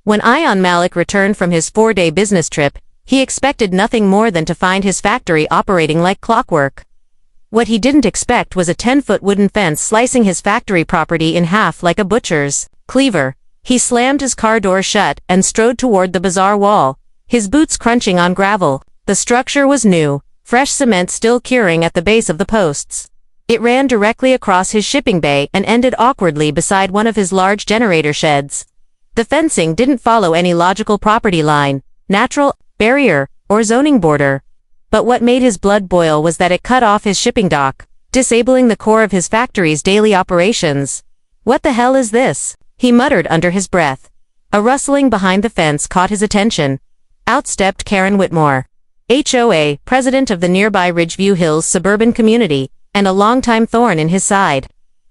When Ion Malik returned from his 4-day business trip, he expected nothing more than to find his factory operating like clockwork. What he didn't expect was a 10-foot wooden fence slicing his factory property in half like a butcher's cleaver. He slammed his car door shut and strode toward the bizarre wall, his boots crunching on gravel. The structure was new, fresh cement still curing at the base of the posts. It ran directly across his shipping bay and ended awkwardly beside one of his large generator sheds. The fencing didn't follow any logical property line, natural barrier, or zoning border. But what made his blood boil was that it cut off his shipping dock, disabling the core of his factory's daily operations. "What the hell is this?" he muttered under his breath. A rustling behind the fence caught his attention. Out stepped Karen Whitmore, HOA, president of the nearby Ridgeview Hills suburban community, and a longtime thorn in his side.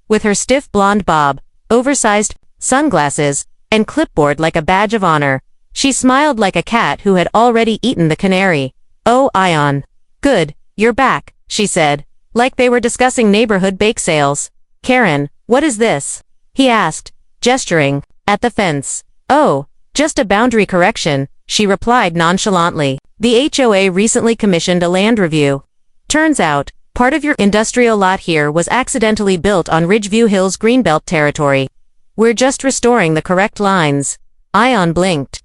With her stiff blonde bob, oversized sunglasses, and clipboard like a badge of honor, she smiled like a cat who had already eaten the canary. "Oh, Ion. Good, you're back," she said, like they were discussing neighborhood bake sales. "Karen, what is this?" he asked, gesturing at the fence. "Oh, just a boundary correction," she replied nonchalantly. "The HOA recently commissioned a land review. Turns out, part of your industrial lot here was accidentally built on Ridgeview Hills Greenbelt territory. We're just restoring the correct lines." Ion blinked.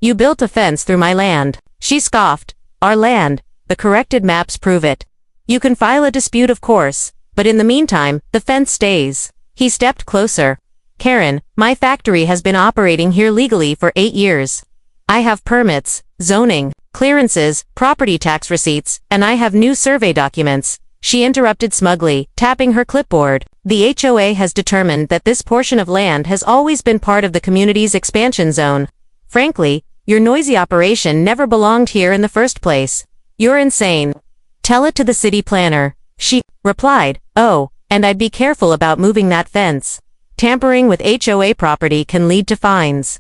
"You built a fence through my land," she scoffed. "Our land, the corrected maps prove it. You can file a dispute of course, but in the meantime, the fence stays." He stepped closer. "Karen, my factory has been operating here legally for 8 years. I have permits, zoning, clearances, property tax receipts, and I have new survey documents," she interrupted smugly, tapping her clipboard. "The HOA has determined that this portion of land has always been part of the community's expansion zone. Frankly, your noisy operation never belonged here in the first place. You're insane. Tell it to the city planner," she replied. "Oh, and I'd be careful about moving that fence. Tampering with HOA property can lead to fines."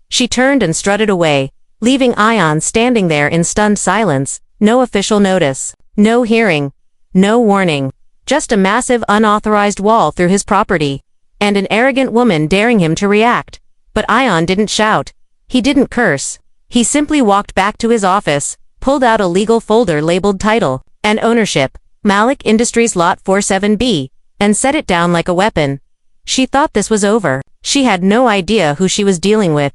She turned and strutted away, leaving Ion standing there in stunned silence. No official notice, no hearing, no warning. Just a massive unauthorized wall through his property, and an arrogant woman daring him to react. But Ion didn't shout. He didn't curse. He simply walked back to his office, pulled out a legal folder labeled Title and Ownership, Malik Industries Lot 47B, and set it down like a weapon. She thought this was over. She had no idea who she was dealing with.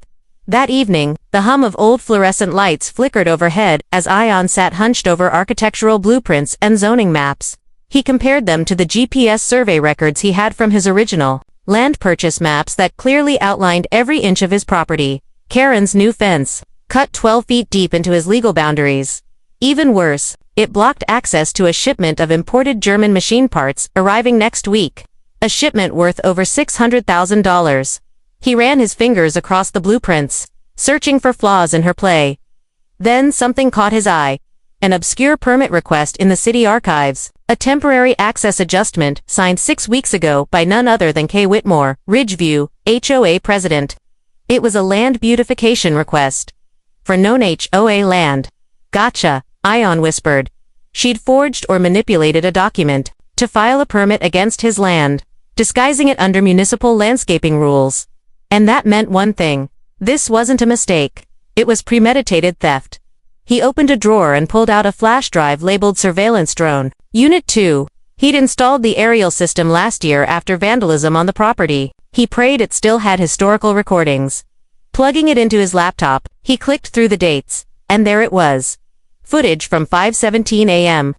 That evening, the hum of old fluorescent lights flickered overhead as Ion sat hunched over architectural blueprints and zoning maps. He compared them to the GPS survey records he had from his original land purchase maps that clearly outlined every inch of his property. Karen's new fence, cut 12 feet deep into his legal boundaries. Even worse, it blocked access to a shipment of imported German machine parts arriving next week. A shipment worth over $600,000. He ran his fingers across the blueprints, searching for flaws in her play. Then something caught his eye. An obscure permit request in the city archives, a temporary access adjustment signed 6 weeks ago by none other than K. Whitmore, Ridgeview, HOA president. It was a land beautification request. For known HOA land. "Gotcha," Ion whispered. She'd forged or manipulated a document to file a permit against his land, disguising it under municipal landscaping rules. And that meant one thing. This wasn't a mistake. It was premeditated theft. He opened a drawer and pulled out a flash drive labeled Surveillance Drone, Unit 2. He'd installed the aerial system last year after vandalism on the property. He prayed it still had historical recordings. Plugging it into his laptop, he clicked through the dates, and there it was. Footage from 5:17 a.m.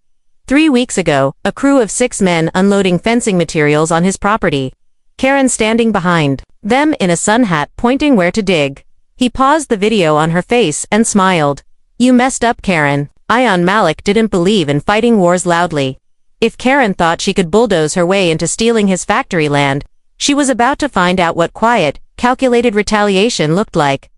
3 weeks ago, a crew of 6 men unloading fencing materials on his property. Karen standing behind them in a sun hat pointing where to dig. He paused the video on her face and smiled. "You messed up, Karen." Ion Malik didn't believe in fighting wars loudly. If Karen thought she could bulldoze her way into stealing his factory land, she was about to find out what quiet, calculated retaliation looked like.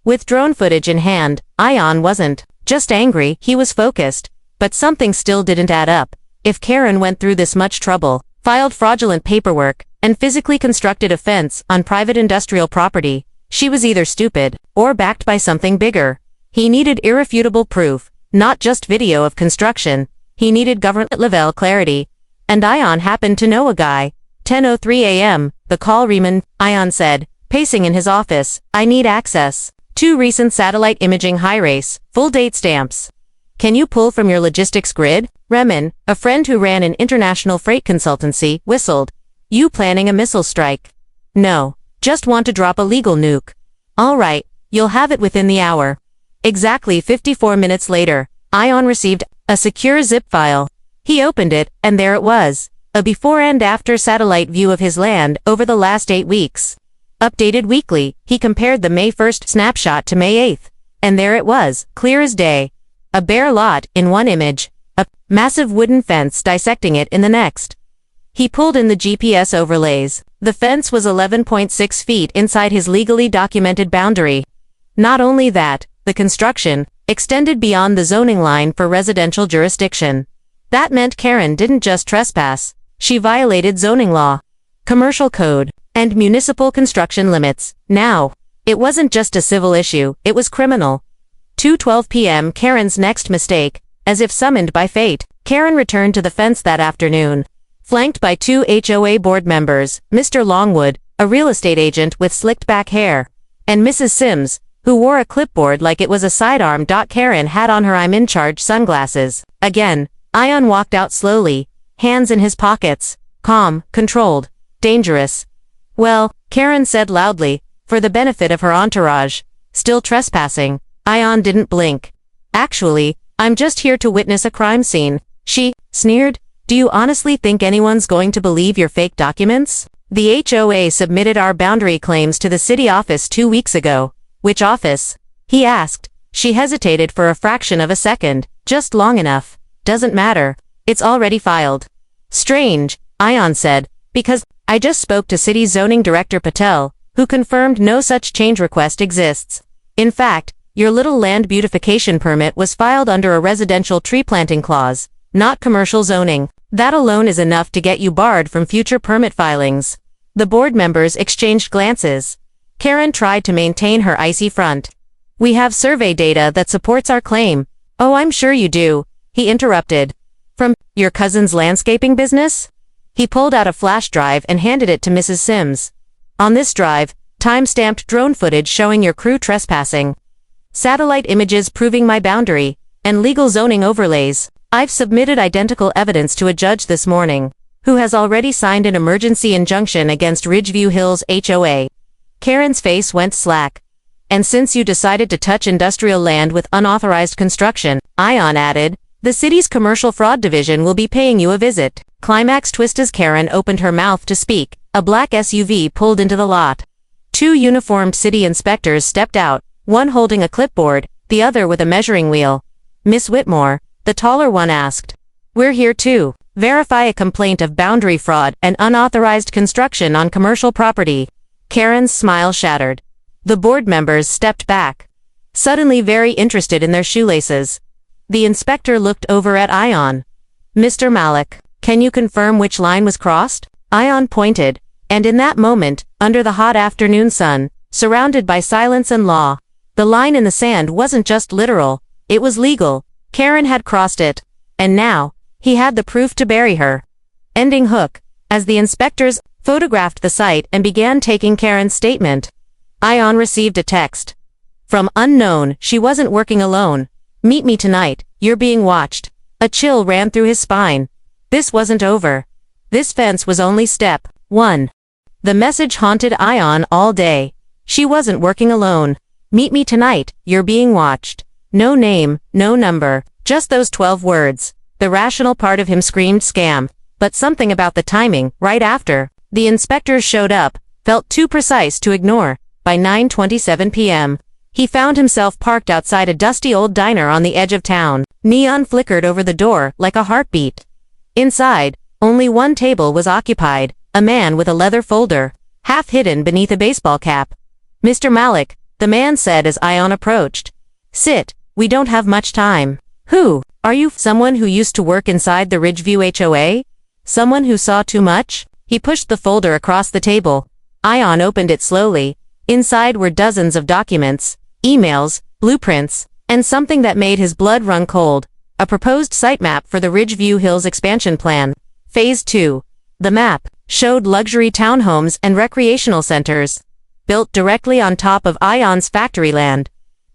With drone footage in hand, Ion wasn't just angry, he was focused. But something still didn't add up. If Karen went through this much trouble, filed fraudulent paperwork, and physically constructed a fence on private industrial property, she was either stupid or backed by something bigger. He needed irrefutable proof, not just video of construction. He needed government-level clarity. And Ion happened to know a guy. 10:03 a.m., the call Riemann, Ion said, Pacing in his office, I need access. 2 recent satellite imaging high-res, full date stamps. Can you pull from your logistics grid? Remen, a friend who ran an international freight consultancy, whistled. You planning a missile strike? No. Just want to drop a legal nuke. All right, you'll have it within the hour. Exactly 54 minutes later, Ion received a secure zip file. He opened it, and there it was. A before and after satellite view of his land over the last 8 weeks. Updated weekly, he compared the May 1st snapshot to May 8th. And there it was, clear as day. A bare lot in one image, a massive wooden fence dissecting it in the next. He pulled in the GPS overlays. The fence was 11.6 feet inside his legally documented boundary. Not only that, the construction extended beyond the zoning line for residential jurisdiction. That meant Karen didn't just trespass, she violated zoning law, commercial code, and municipal construction limits. Now, it wasn't just a civil issue, it was criminal. 2:12 p.m. Karen's next mistake, as if summoned by fate, Karen returned to the fence that afternoon, flanked by 2 HOA board members, Mr. Longwood, a real estate agent with slicked back hair, and Mrs. Sims, who wore a clipboard like it was a sidearm. Karen had on her I'm in charge sunglasses. Again, Ion walked out slowly, hands in his pockets, calm, controlled, dangerous. Well, Karen said loudly, for the benefit of her entourage, still trespassing. Ion didn't blink. Actually, I'm just here to witness a crime scene, she sneered. Do you honestly think anyone's going to believe your fake documents? The HOA submitted our boundary claims to the city office 2 weeks ago. Which office? He asked. She hesitated for a fraction of a second, just long enough. Doesn't matter. It's already filed. Strange, Ion said, because I just spoke to City Zoning Director Patel, who confirmed no such change request exists. In fact, your little land beautification permit was filed under a residential tree planting clause, not commercial zoning. That alone is enough to get you barred from future permit filings. The board members exchanged glances. Karen tried to maintain her icy front. We have survey data that supports our claim. Oh, I'm sure you do, he interrupted. From your cousin's landscaping business? He pulled out a flash drive and handed it to Mrs. Sims. On this drive, time-stamped drone footage showing your crew trespassing. Satellite images proving my boundary, and legal zoning overlays. I've submitted identical evidence to a judge this morning, who has already signed an emergency injunction against Ridgeview Hills HOA. Karen's face went slack. And since you decided to touch industrial land with unauthorized construction, Ion added, the city's commercial fraud division will be paying you a visit. Climax twist as Karen opened her mouth to speak, a black SUV pulled into the lot. 2 uniformed city inspectors stepped out, one holding a clipboard, the other with a measuring wheel. Miss Whitmore, the taller one asked. We're here to verify a complaint of boundary fraud and unauthorized construction on commercial property. Karen's smile shattered. The board members stepped back, suddenly very interested in their shoelaces. The inspector looked over at Ion. Mr. Malik, can you confirm which line was crossed? Ion pointed, and in that moment, under the hot afternoon sun, surrounded by silence and law, the line in the sand wasn't just literal, it was legal. Karen had crossed it, and now, he had the proof to bury her. Ending hook, as the inspectors photographed the site and began taking Karen's statement. Ion received a text. From unknown, she wasn't working alone. Meet me tonight, you're being watched. A chill ran through his spine. This wasn't over. This fence was only step 1. The message haunted Ion all day. She wasn't working alone. Meet me tonight, you're being watched. No name, no number, just those 12 words. The rational part of him screamed scam, but something about the timing, right after the inspectors showed up, felt too precise to ignore. By 9:27 p.m., he found himself parked outside a dusty old diner on the edge of town. Neon flickered over the door like a heartbeat. Inside, only one table was occupied, a man with a leather folder, half hidden beneath a baseball cap. Mr. Malik, the man said as Ion approached. Sit, we don't have much time. Who? Are you someone who used to work inside the Ridgeview HOA? Someone who saw too much? He pushed the folder across the table. Ion opened it slowly. Inside were dozens of documents, emails, blueprints, and something that made his blood run cold. A proposed site map for the Ridgeview Hills expansion plan. Phase 2. The map showed luxury townhomes and recreational centers. built directly on top of Ion's factory land.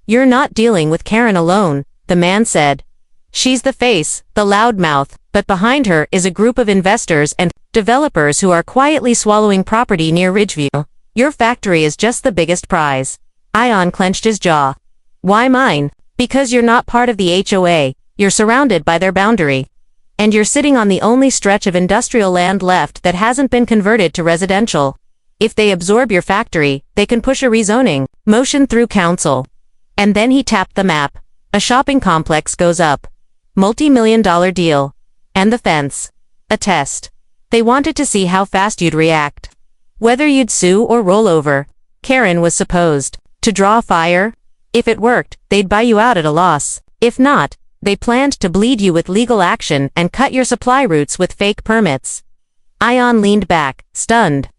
"You're not dealing with Karen alone," the man said. "She's the face, the loudmouth, but behind her is a group of investors and developers who are quietly swallowing property near Ridgeview. Your factory is just the biggest prize." Ion clenched his jaw. "Why mine?" "Because you're not part of the HOA, you're surrounded by their boundary. And you're sitting on the only stretch of industrial land left that hasn't been converted to residential. If they absorb your factory, they can push a rezoning motion through council." And then he tapped the map. A shopping complex goes up. Multi-million-dollar deal. And the fence. A test. They wanted to see how fast you'd react. Whether you'd sue or roll over. Karen was supposed to draw fire. If it worked, they'd buy you out at a loss. If not, they planned to bleed you with legal action and cut your supply routes with fake permits. Ion leaned back, stunned.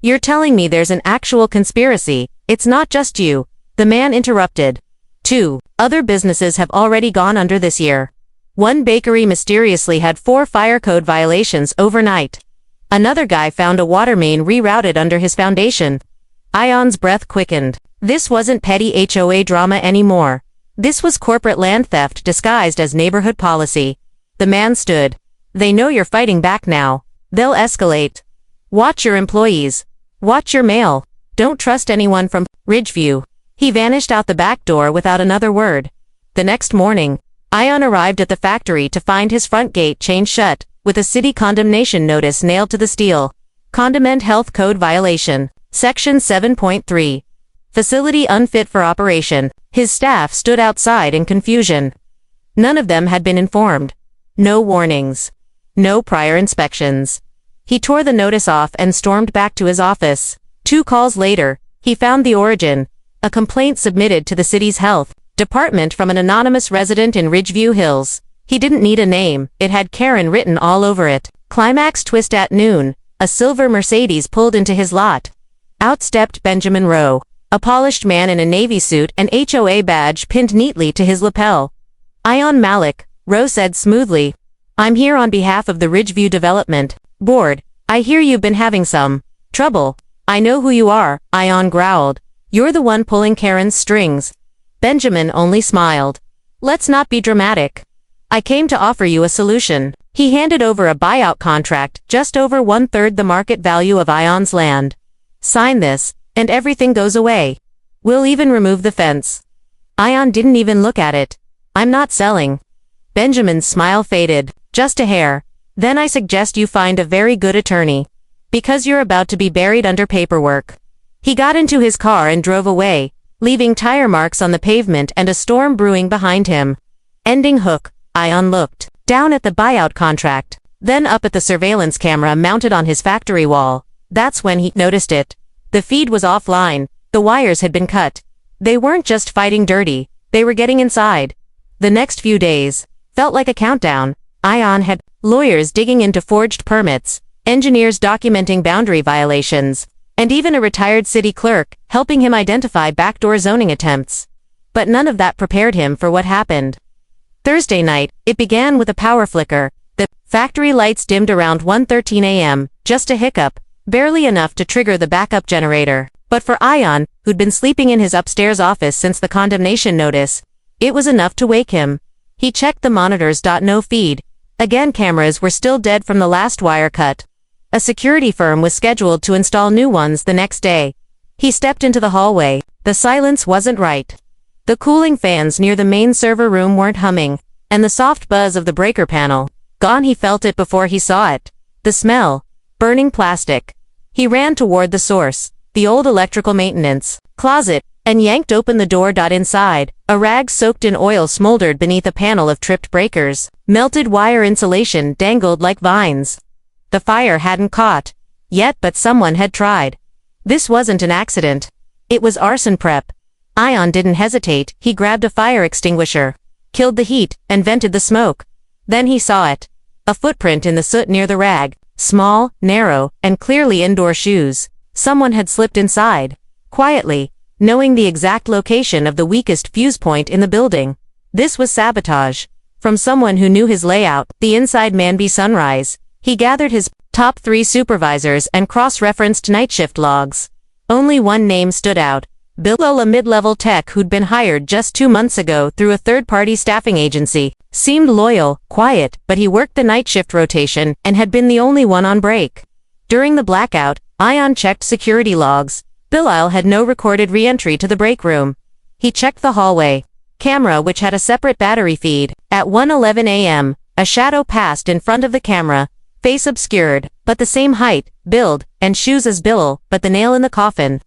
"You're telling me there's an actual conspiracy? It's not just you," the man interrupted. 2 other businesses have already gone under this year. One bakery mysteriously had 4 fire code violations overnight. Another guy found a water main rerouted under his foundation. Ion's breath quickened. This wasn't petty HOA drama anymore. This was corporate land theft disguised as neighborhood policy. The man stood. "They know you're fighting back now. They'll escalate. Watch your employees. Watch your mail. Don't trust anyone from Ridgeview." He vanished out the back door without another word. The next morning, Ion arrived at the factory to find his front gate chained shut, with a city condemnation notice nailed to the steel. Condiment Health Code violation. Section 7.3. Facility unfit for operation. His staff stood outside in confusion. None of them had been informed. No warnings. No prior inspections. He tore the notice off and stormed back to his office. 2 calls later, he found the origin. A complaint submitted to the city's health department from an anonymous resident in Ridgeview Hills. He didn't need a name, it had Karen written all over it. Climax twist at noon, a silver Mercedes pulled into his lot. Out stepped Benjamin Rowe, a polished man in a navy suit and HOA badge pinned neatly to his lapel. "Ion Malik," Rowe said smoothly. "I'm here on behalf of the Ridgeview Development Board. I hear you've been having some trouble." "I know who you are," Ion growled. "You're the one pulling Karen's strings." Benjamin only smiled. "Let's not be dramatic. I came to offer you a solution." He handed over a buyout contract, just over 1/3 the market value of Ion's land. "Sign this, and everything goes away. We'll even remove the fence." Ion didn't even look at it. "I'm not selling." Benjamin's smile faded. "Just a hair. Then I suggest you find a very good attorney. Because you're about to be buried under paperwork." He got into his car and drove away, leaving tire marks on the pavement and a storm brewing behind him. Ending hook. Ion looked down at the buyout contract, then up at the surveillance camera mounted on his factory wall. That's when he noticed it. The feed was offline, the wires had been cut. They weren't just fighting dirty, they were getting inside. The next few days felt like a countdown. Ion had lawyers digging into forged permits, engineers documenting boundary violations, and even a retired city clerk helping him identify backdoor zoning attempts. But none of that prepared him for what happened. Thursday night, it began with a power flicker. The factory lights dimmed around 1:13 a.m., just a hiccup, barely enough to trigger the backup generator. But for Ion, who'd been sleeping in his upstairs office since the condemnation notice, it was enough to wake him. He checked the monitors. No feed. Again, cameras were still dead from the last wire cut. A security firm was scheduled to install new ones the next day. He stepped into the hallway. The silence wasn't right. The cooling fans near the main server room weren't humming, and the soft buzz of the breaker panel, gone. He felt it before he saw it. The smell. Burning plastic. He ran toward the source, the old electrical maintenance closet, and yanked open the door. Inside, a rag soaked in oil smoldered beneath a panel of tripped breakers. Melted wire insulation dangled like vines. The fire hadn't caught yet, but someone had tried. This wasn't an accident. It was arson prep. Ion didn't hesitate. He grabbed a fire extinguisher, killed the heat, and vented the smoke. Then he saw it. A footprint in the soot near the rag. Small, narrow, and clearly indoor shoes. Someone had slipped inside, quietly, knowing the exact location of the weakest fuse point in the building. This was sabotage. From someone who knew his layout, the inside man. Sunrise. He gathered his top 3 supervisors and cross-referenced night shift logs. Only one name stood out. Bill, a mid-level tech who'd been hired just 2 months ago through a third-party staffing agency. Seemed loyal, quiet, but he worked the night shift rotation and had been the only one on break. During the blackout, Ion checked security logs. Bill had no recorded re-entry to the break room. He checked the hallway camera, which had a separate battery feed. At 1:11 a.m., a shadow passed in front of the camera, face obscured, but the same height, build, and shoes as Bill, but the nail in the coffin.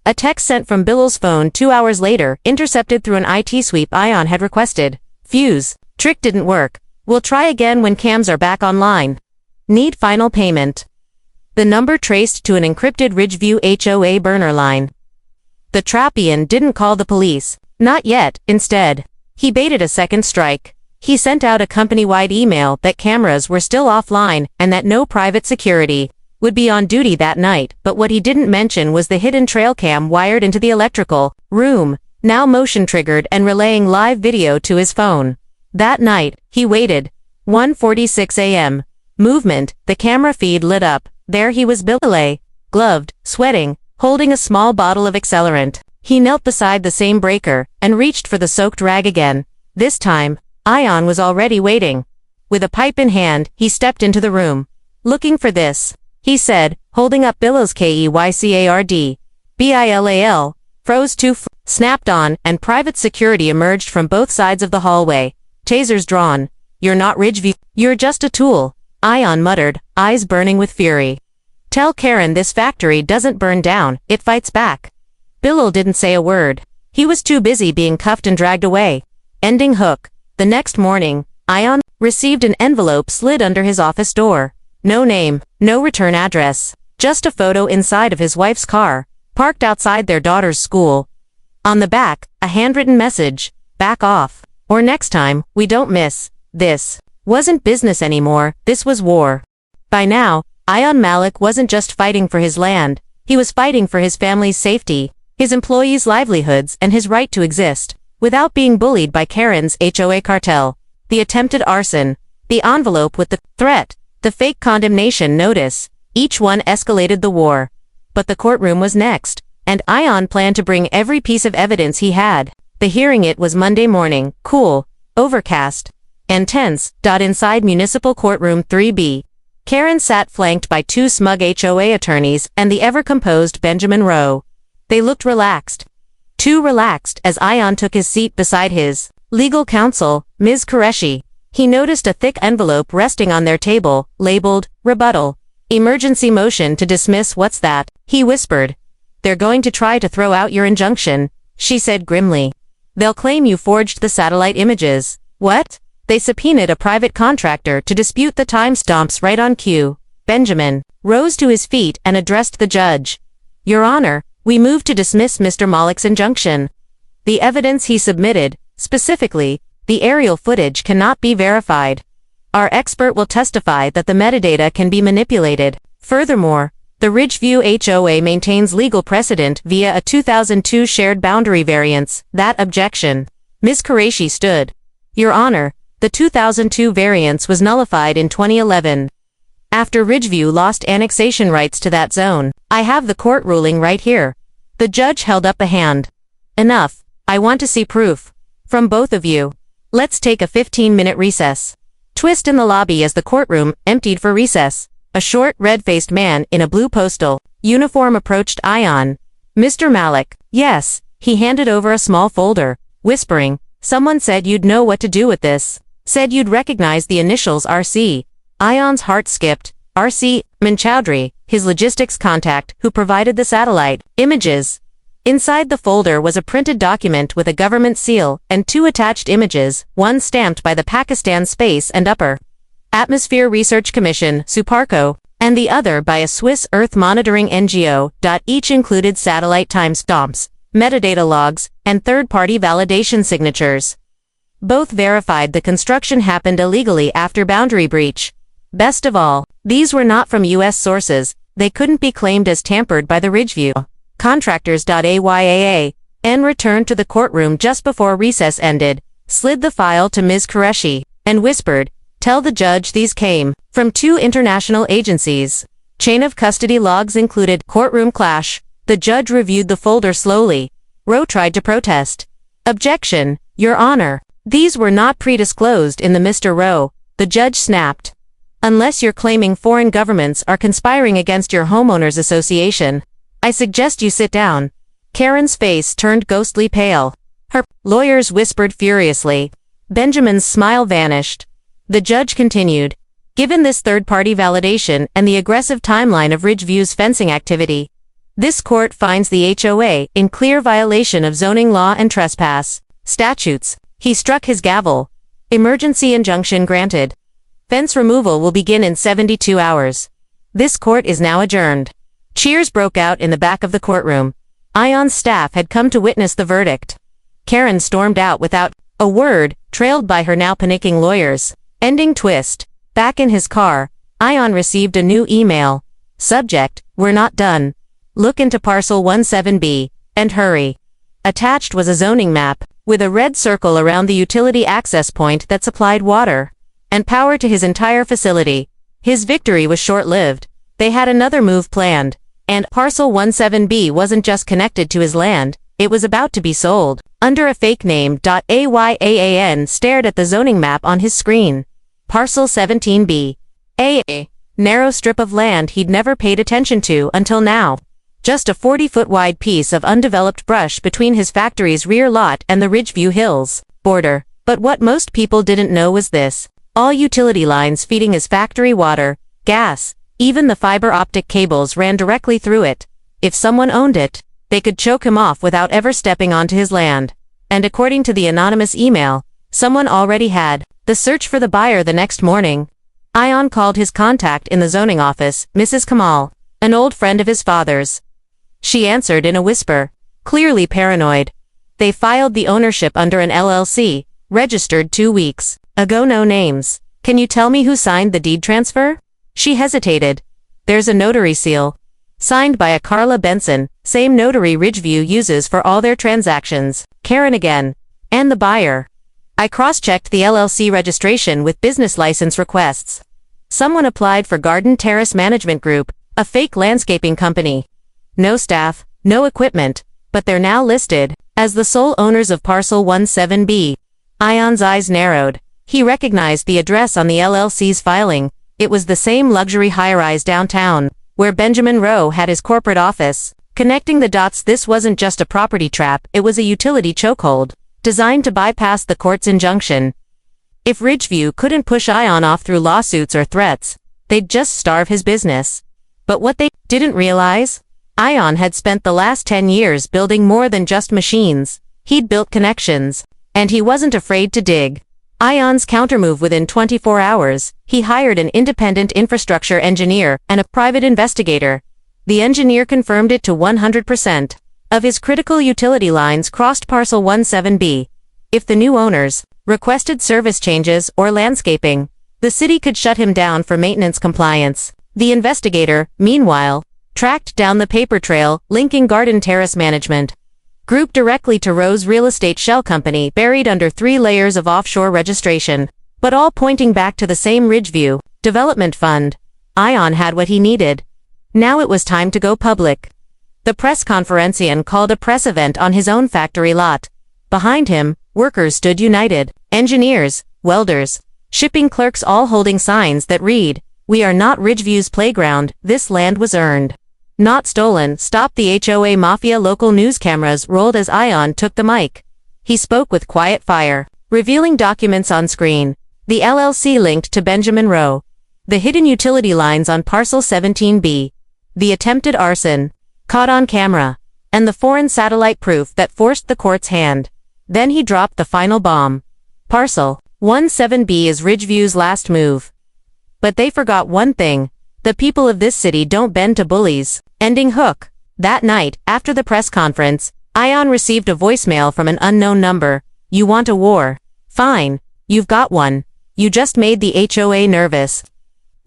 A text sent from Bill's phone 2 hours later, intercepted through an IT sweep Ion had requested. Fuse. Trick didn't work. We'll try again when cams are back online. Need final payment. The number traced to an encrypted Ridgeview HOA burner line. The Trappian didn't call the police. Not yet. Instead, he baited a second strike. He sent out a company-wide email that cameras were still offline and that no private security would be on duty that night, but what he didn't mention was the hidden trail cam wired into the electrical room, now motion-triggered and relaying live video to his phone. That night, he waited. 1:46 a.m. Movement, the camera feed lit up. There he was, Bill, gloved, sweating, holding a small bottle of accelerant. He knelt beside the same breaker and reached for the soaked rag again. This time, Ion was already waiting. With a pipe in hand, he stepped into the room. Looking for this, he said, holding up Bill's KEYCARD. BILAL, froze to snapped on, and private security emerged from both sides of the hallway. Tasers drawn. You're not Ridgeview. You're just a tool, Ion muttered, eyes burning with fury. Tell Karen this factory doesn't burn down, it fights back. Bill didn't say a word. He was too busy being cuffed and dragged away. Ending hook. The next morning, Ion received an envelope slid under his office door. No name, no return address. Just a photo inside of his wife's car, parked outside their daughter's school. On the back, a handwritten message. Back off. Or next time, we don't miss. This wasn't business anymore, this was war. By now, Ion Malik wasn't just fighting for his land, he was fighting for his family's safety, his employees' livelihoods, and his right to exist, without being bullied by Karen's HOA cartel. The attempted arson, the envelope with the threat, the fake condemnation notice, each one escalated the war. But the courtroom was next, and Ion planned to bring every piece of evidence he had. The hearing it was Monday morning, cool, overcast, and tense. Inside Municipal Courtroom 3B. Karen sat flanked by two smug HOA attorneys and the ever-composed Benjamin Rowe. They looked relaxed. Too relaxed as Ion took his seat beside his legal counsel, Ms. Qureshi. He noticed a thick envelope resting on their table, labeled, rebuttal. Emergency motion to dismiss. What's that? He whispered. They're going to try to throw out your injunction, she said grimly. They'll claim you forged the satellite images. What? They subpoenaed a private contractor to dispute the timestamps right on cue. Benjamin rose to his feet and addressed the judge. Your Honor, we move to dismiss Mr. Malik's injunction. The evidence he submitted, specifically, the aerial footage, cannot be verified. Our expert will testify that the metadata can be manipulated. Furthermore, the Ridgeview HOA maintains legal precedent via a 2002 shared boundary variance. That objection. Ms. Qureshi stood. Your Honor, the 2002 variance was nullified in 2011. After Ridgeview lost annexation rights to that zone. I have the court ruling right here. The judge held up a hand. Enough. I want to see proof. From both of you. Let's take a 15-minute recess. Twist in the lobby as the courtroom emptied for recess. A short, red-faced man in a blue postal uniform approached Ion. Mr. Malik. Yes. He handed over a small folder, whispering, someone said you'd know what to do with this. Said you'd recognize the initials RC. Ion's heart skipped. RC Manchowdhury, his logistics contact, who provided the satellite images. Inside the folder was a printed document with a government seal and two attached images, one stamped by the Pakistan Space and Upper Atmosphere Research Commission, SUPARCO, and the other by a Swiss Earth monitoring NGO. Each included satellite timestamps, metadata logs, and third-party validation signatures. Both verified the construction happened illegally after boundary breach. Best of all, these were not from U.S. sources. They couldn't be claimed as tampered by the Ridgeview contractors. AYAA, and returned to the courtroom just before recess ended, slid the file to Ms. Qureshi, and whispered, tell the judge these came from two international agencies. Chain of custody logs included courtroom clash, The judge reviewed the folder slowly. Rowe tried to protest. Objection, Your Honor. These were not pre-disclosed in the Mr. Rowe, the judge snapped. Unless you're claiming foreign governments are conspiring against your homeowners association, I suggest you sit down. Karen's face turned ghostly pale. Her lawyers whispered furiously. Benjamin's smile vanished. The judge continued. Given this third-party validation and the aggressive timeline of Ridgeview's fencing activity, this court finds the HOA in clear violation of zoning law and trespass statutes. He struck his gavel. Emergency injunction granted. Fence removal will begin in 72 hours. This court is now adjourned. Cheers broke out in the back of the courtroom. Ion's staff had come to witness the verdict. Karen stormed out without a word, trailed by her now panicking lawyers. Ending twist. Back in his car, Ion received a new email. Subject, We're not done. Look into parcel 17B, and hurry. Attached was a zoning map, with a red circle around the utility access point that supplied water and power to his entire facility. His victory was short-lived. They had another move planned, and parcel 17B wasn't just connected to his land, it was about to be sold. Under a fake name, Ayaan stared at the zoning map on his screen. Parcel 17B. A narrow strip of land he'd never paid attention to until now. Just a 40-foot wide piece of undeveloped brush between his factory's rear lot and the Ridgeview Hills border. But what most people didn't know was this. All utility lines feeding his factory water, gas, even the fiber optic cables ran directly through it. If someone owned it, they could choke him off without ever stepping onto his land. And according to the anonymous email, someone already had. The search for the buyer the next morning. Ion called his contact in the zoning office, Mrs. Kamal, an old friend of his father's. She answered in a whisper, clearly paranoid. They filed the ownership under an LLC, registered 2 weeks ago. No names. Can you tell me who signed the deed transfer? She hesitated. There's a notary seal. Signed by a Carla Benson, same notary Ridgeview uses for all their transactions. Karen again. And the buyer. I cross-checked the LLC registration with business license requests. Someone applied for Garden Terrace Management Group, a fake landscaping company. No staff, no equipment, but they're now listed as the sole owners of parcel 17B. Ion's eyes narrowed. He recognized the address on the LLC's filing. It was the same luxury high-rise downtown, where Benjamin Rowe had his corporate office. Connecting the dots, this wasn't just a property trap, it was a utility chokehold, designed to bypass the court's injunction. If Ridgeview couldn't push Ion off through lawsuits or threats, they'd just starve his business. But what they didn't realize? Ion had spent the last 10 years building more than just machines. He'd built connections, and he wasn't afraid to dig. Ion's countermove: within 24 hours, he hired an independent infrastructure engineer and a private investigator. The engineer confirmed it to 100% of his critical utility lines crossed parcel 17B. If the new owners requested service changes or landscaping, the city could shut him down for maintenance compliance. The investigator, meanwhile, tracked down the paper trail linking Garden Terrace Management Group directly to Rowe's real estate shell company, buried under 3 layers of offshore registration, but all pointing back to the same Ridgeview Development Fund. Ion had what he needed. Now it was time to go public. The press conferencian called a press event on his own factory lot. Behind him, workers stood united. Engineers, welders, shipping clerks, all holding signs that read, "We are not Ridgeview's playground, this land was earned. Not stolen." Stop the HOA Mafia. Local news cameras rolled as Ion took the mic. He spoke with quiet fire, revealing documents on screen. The LLC linked to Benjamin Rowe. The hidden utility lines on parcel 17B. The attempted arson, caught on camera. And the foreign satellite proof that forced the court's hand. Then he dropped the final bomb. Parcel 17B is Ridgeview's last move. But they forgot one thing. The people of this city don't bend to bullies. Ending hook. That night, after the press conference, Ion received a voicemail from an unknown number. "You want a war? Fine. You've got one. You just made the HOA nervous.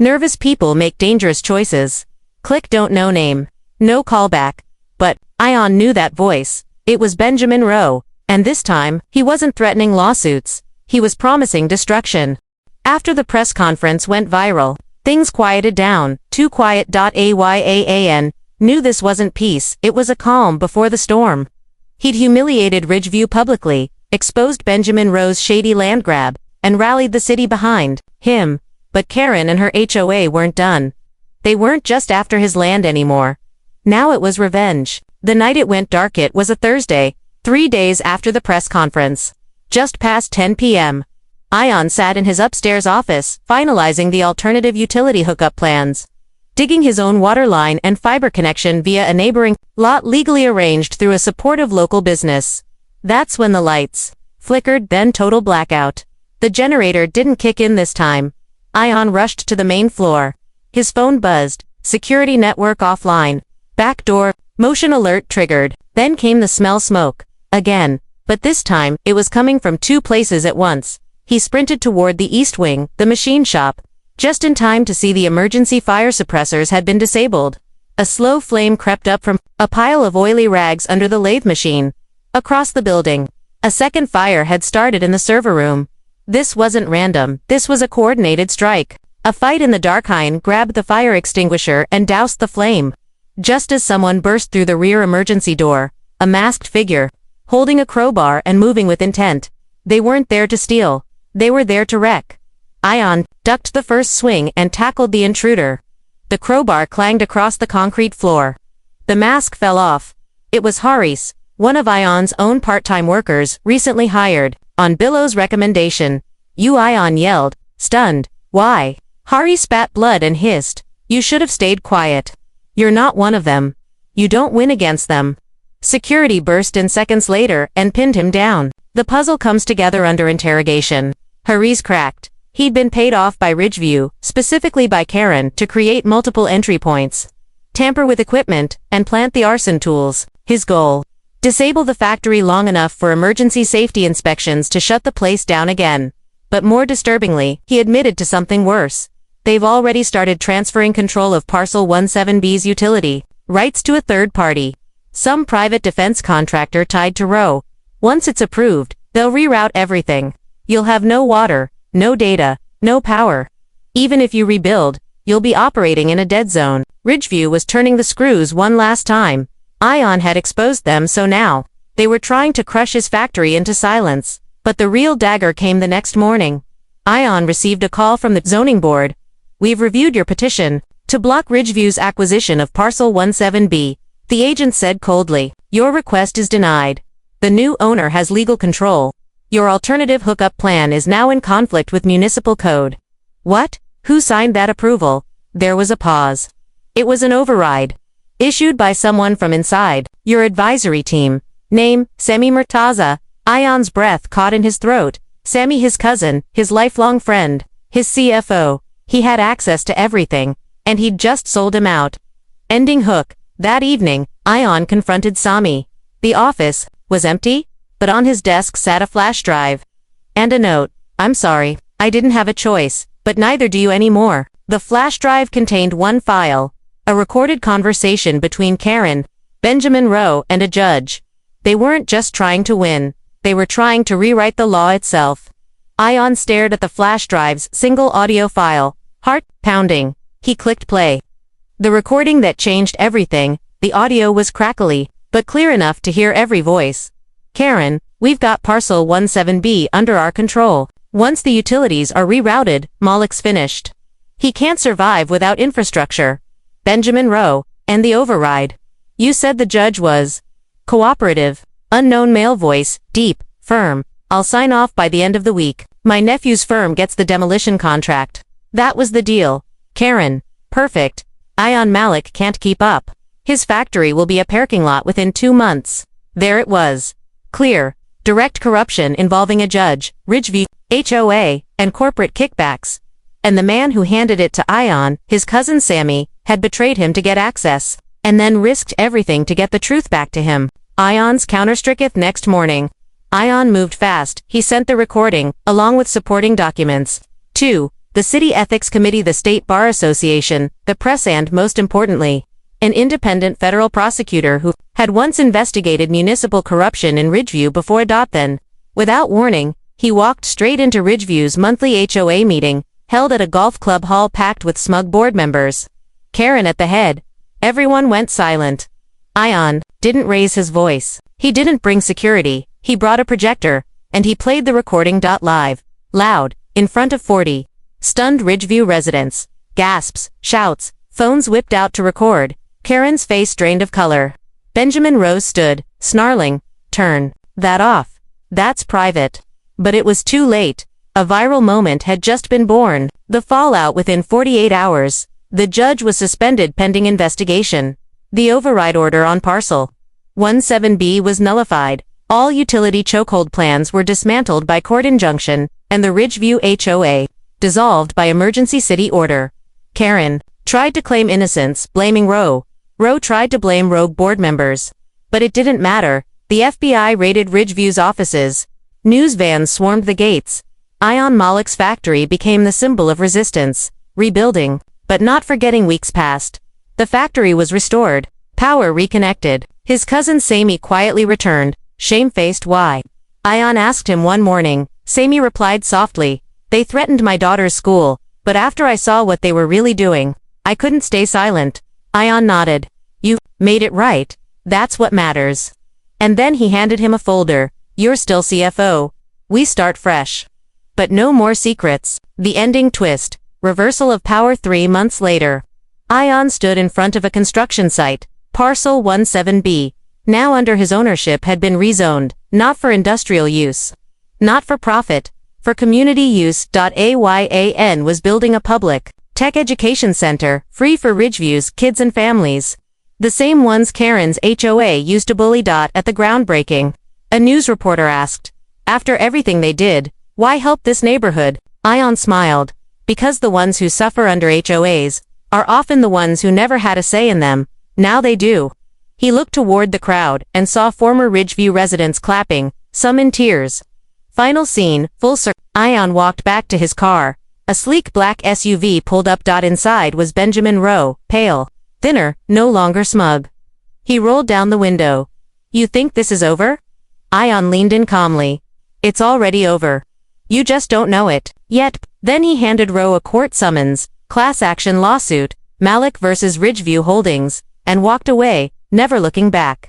Nervous people make dangerous choices." Click don't know name. No callback. But Ion knew that voice. It was Benjamin Rowe. And this time, he wasn't threatening lawsuits. He was promising destruction. After the press conference went viral, things quieted down. Too quiet. Ayaan knew this wasn't peace, it was a calm before the storm. He'd humiliated Ridgeview publicly, exposed Benjamin Rowe's shady land grab, and rallied the city behind him. But Karen and her HOA weren't done. They weren't just after his land anymore. Now it was revenge. The night it went dark, it was a Thursday, 3 days after the press conference. Just past 10 p.m. Ion sat in his upstairs office, finalizing the alternative utility hookup plans. Digging his own water line and fiber connection via a neighboring lot legally arranged through a supportive local business. That's when the lights flickered, then total blackout. The generator didn't kick in this time. Ion rushed to the main floor. His phone buzzed. Security network offline. Back door. Motion alert triggered. Then came the smell smoke. Again. But this time, it was coming from 2 places at once. He sprinted toward the east wing, the machine shop, just in time to see the emergency fire suppressors had been disabled. A slow flame crept up from a pile of oily rags under the lathe machine. Across the building, a second fire had started in the server room. This wasn't random, this was a coordinated strike. A fight in the dark. Hein grabbed the fire extinguisher and doused the flame. Just as someone burst through the rear emergency door, a masked figure, holding a crowbar and moving with intent. They weren't there to steal. They were there to wreck. Ion ducked the first swing and tackled the intruder. The crowbar clanged across the concrete floor. The mask fell off. It was Haris, one of Ion's own part-time workers, recently hired, on Billow's recommendation. "You!" Ion yelled, stunned. "Why?" Haris spat blood and hissed. "You should have stayed quiet. You're not one of them. You don't win against them." Security burst in seconds later and pinned him down. The puzzle comes together under interrogation. Haris cracked. He'd been paid off by Ridgeview, specifically by Karen, to create multiple entry points, tamper with equipment, and plant the arson tools. His goal: disable the factory long enough for emergency safety inspections to shut the place down again. But more disturbingly, he admitted to something worse. They've already started transferring control of Parcel 17B's utility rights to a third party, some private defense contractor tied to Rowe. Once it's approved, they'll reroute everything. You'll have no water, no data, no power. Even if you rebuild, you'll be operating in a dead zone. Ridgeview was turning the screws one last time. Ion had exposed them, so now they were trying to crush his factory into silence. But the real dagger came the next morning. Ion received a call from the zoning board. "We've reviewed your petition to block Ridgeview's acquisition of Parcel 17B. The agent said coldly, "Your request is denied. The new owner has legal control. Your alternative hookup plan is now in conflict with municipal code." "What? Who signed that approval?" There was a pause. "It was an override, issued by someone from inside your advisory team. Name, Sami Murtaza." Ion's breath caught in his throat. Sami, his cousin, his lifelong friend, his CFO. He had access to everything, and he'd just sold him out. Ending hook. That evening, Ion confronted Sami. The office was empty, but on his desk sat a flash drive. And a note. "I'm sorry, I didn't have a choice, but neither do you anymore." The flash drive contained one file, a recorded conversation between Karen, Benjamin Rowe, and a judge. They weren't just trying to win. They were trying to rewrite the law itself. Ion stared at the flash drive's single audio file, heart pounding. He clicked play. The recording that changed everything. The audio was crackly, but clear enough to hear every voice. "Karen, we've got Parcel 17B under our control. Once the utilities are rerouted, Malik's finished. He can't survive without infrastructure." Benjamin Rowe, and the override. "You said the judge was cooperative." Unknown male voice, deep, firm. "I'll sign off by the end of the week. My nephew's firm gets the demolition contract." That was the deal. Karen. Perfect. Ion Malik can't keep up. His factory will be a parking lot within 2 months. There it was. Clear. Direct corruption involving a judge, Ridgeview, HOA, and corporate kickbacks. And the man who handed it to Ion, his cousin Sami, had betrayed him to get access, and then risked everything to get the truth back to him. Ion's counterstricketh next morning. Ion moved fast. He sent the recording, along with supporting documents, to the City Ethics Committee, the State Bar Association, the press, and, most importantly, an independent federal prosecutor who had once investigated municipal corruption in Ridgeview before. Then, without warning, he walked straight into Ridgeview's monthly HOA meeting, held at a golf club hall packed with smug board members. Karen at the head. Everyone went silent. Ion didn't raise his voice. He didn't bring security. He brought a projector, and he played the recording live, loud, in front of 40 stunned Ridgeview residents. Gasps, shouts, phones whipped out to record. Karen's face drained of color. Benjamin Rose stood, snarling, "Turn that off. That's private." But it was too late. A viral moment had just been born. The fallout within 48 hours. The judge was suspended pending investigation. The override order on Parcel 17B was nullified. All utility chokehold plans were dismantled by court injunction, and the Ridgeview HOA dissolved by emergency city order. Karen tried to claim innocence, blaming Roe. Roe tried to blame rogue board members. But it didn't matter. The FBI raided Ridgeview's offices. News vans swarmed the gates. Ion Malek's factory became the symbol of resistance, rebuilding, but not forgetting weeks past. The factory was restored, power reconnected. His cousin Sammy quietly returned, shamefaced. Why? Ion asked him one morning. Sammy replied softly, "They threatened my daughter's school, but after I saw what they were really doing, I couldn't stay silent." Ion nodded. "You made it right. That's what matters." And then he handed him a folder. "You're still CFO. We start fresh. But no more secrets." The ending twist. Reversal of power 3 months later. Ion stood in front of a construction site. Parcel 17B, now under his ownership, had been rezoned, not for industrial use, not for profit, for community use. AYAN was building a public tech education center, free for Ridgeview's kids and families. The same ones Karen's HOA used to bully. At the groundbreaking, a news reporter asked, "After everything they did, why help this neighborhood?" Ion smiled. "Because the ones who suffer under HOAs are often the ones who never had a say in them. Now they do." He looked toward the crowd and saw former Ridgeview residents clapping, some in tears. Final scene, full circle. Ion walked back to his car. A sleek black SUV pulled up. Inside was Benjamin Rowe, pale, thinner, no longer smug. He rolled down the window. "You think this is over?" Ion leaned in calmly. "It's already over. You just don't know it yet." Then he handed Rowe a court summons, class action lawsuit, Malek versus Ridgeview Holdings, and walked away, never looking back.